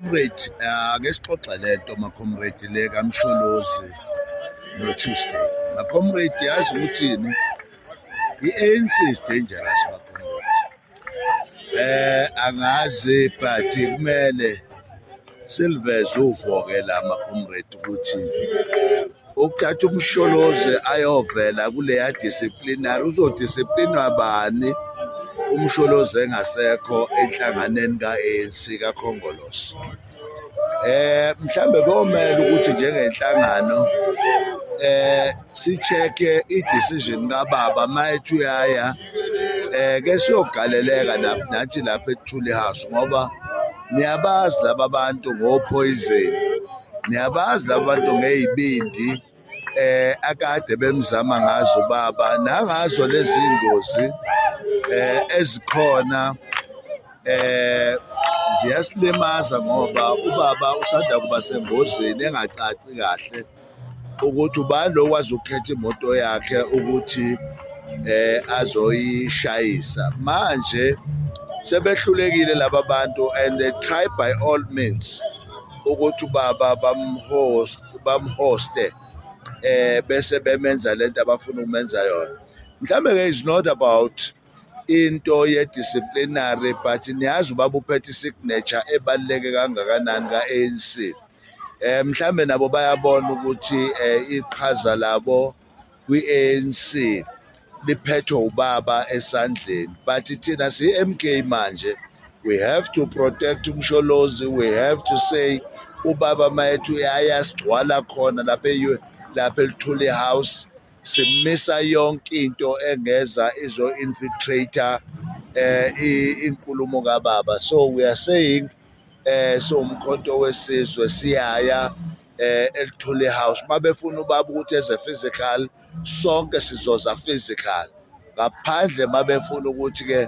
Comrade, ake sixoxe lento ma-comrade le kaMsholozi no-Tuesday. Ma-comrade yazi ukuthini i-ANC is dangerous ma-comrade. Angazi but kumele siliveze uvo-ke la ma-comrade ukuthi ukuthatha uMsholozi ayovela kuleya disciplinary uzodisciplinwa bani uMsholozi engasekho enhlanganeni ka-ANC kaKhongolose. Mhlambe komele ukuthi njengenhlangano si-check-e i-decision kababa mayethi uyaya ke siyogaleleka nathi lapha eThuli House ngoba niyabazi laba bantu ngo-poison, niyabazi laba bantu ngey'bindi akade bemzama ngazo ubaba nangazo lezi ngozi ezikhona ziyasilimaza ngoba ubaba usanda kuba sengozini engacaci kahle ukuthi ubani lo kwazi ukukhetha imoto yakhe ukuthi azoyishayisa. Manje sebehlulekile laba bantu and they try by all means ukuthi ubaba bamhoste bese bemenza lento abafuna ukumenza yona. Mhlambe-ke is not about into ye-disciplinary but niyazi ubaba uphethe i-signature ebaluleke kangakanani ka-ANC. Mhlambe nabo bayabona ukuthi iqhaza labo kwi-ANC liphethwe ubaba esandleni but thina si-MK manje we have to protect uMsholozi, we have to say ubaba mayethi uyaya sigcwala khona lapha eLuthuli House simisa yonke into engeza izo-infiltrator inkulumo kababa. So we are saying so umkhonto wesizwe siyaya eLuthuli House mabefuna ubaba ukuthi eze physical sonke sizoza physical ngaphandle mabefuna ukuthi-ke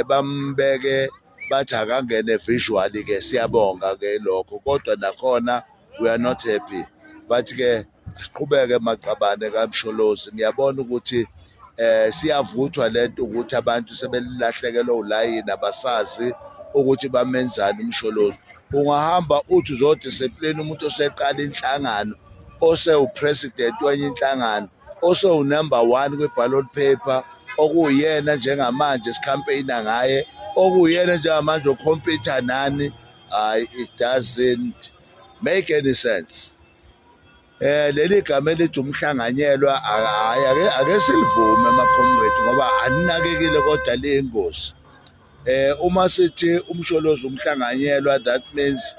bambeke bathi akangene visually-ke siyabonga-ke lokho kodwa nakhona we are not happy but-ke siqhubeke maqabane kaMsholozi. Ngiyabona ukuthi siyavuthwa lento ukuthi abantu sebelahlekelwe ulayini abasazi ukuthi bamenzani uMsholozi. Ungahamba uthi uzodiscipline umuntu oseqala inhlangano ose-upresident wenye inhlangano ose-number 1 kwi-ballot paper okuyena njengamanje isikhampeyina ngaye okuyena njengamanje okhompyutha nani. It doesn't make any sense. Leli gama elithi umhlanganyelwa ake silivume ma-comrade ngoba aninakekile kodwa liyingozi. Uma sithi uMsholozi umhlanganyelwa that means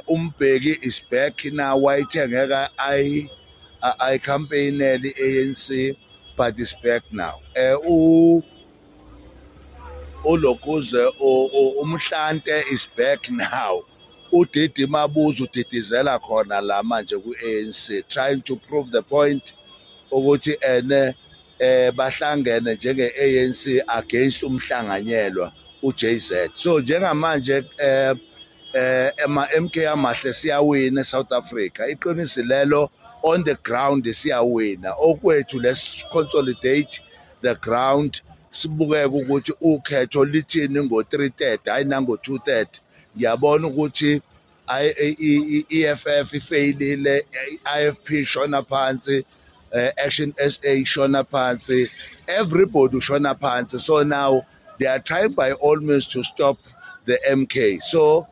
uMbeki is back now wayethe ngeke ayikhampeyinele i-ANC but is back now. uLokuze uMhlante is back now. uDidi Mabuza udidizela khona la manje ku-ANC trying to prove the point ukuthi bahlangene njenge-ANC against umhlanganyelwa uJZ. So njengamanje MK amahle siyawina eSouth Africa, iqiniso lelo on the ground siyawina. Okwethu let's consolidate the ground sibukeke ukuthi ukhetho lithini ngo-3/3 hayi nango-2/3. Ngiyabona ukuthi i-EFF ifeyilile, i-IFP shona phansi, Action SA shona phansi, everybody shona phansi. So now they are trying by all means to stop the MK. So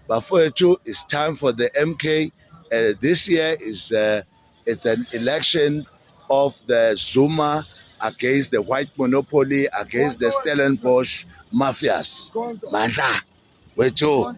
bafowethu, it's time for the MK. This year is it's an election of the Zuma against the white monopoly, against the Stellenbosch mafias. Mandla wethu.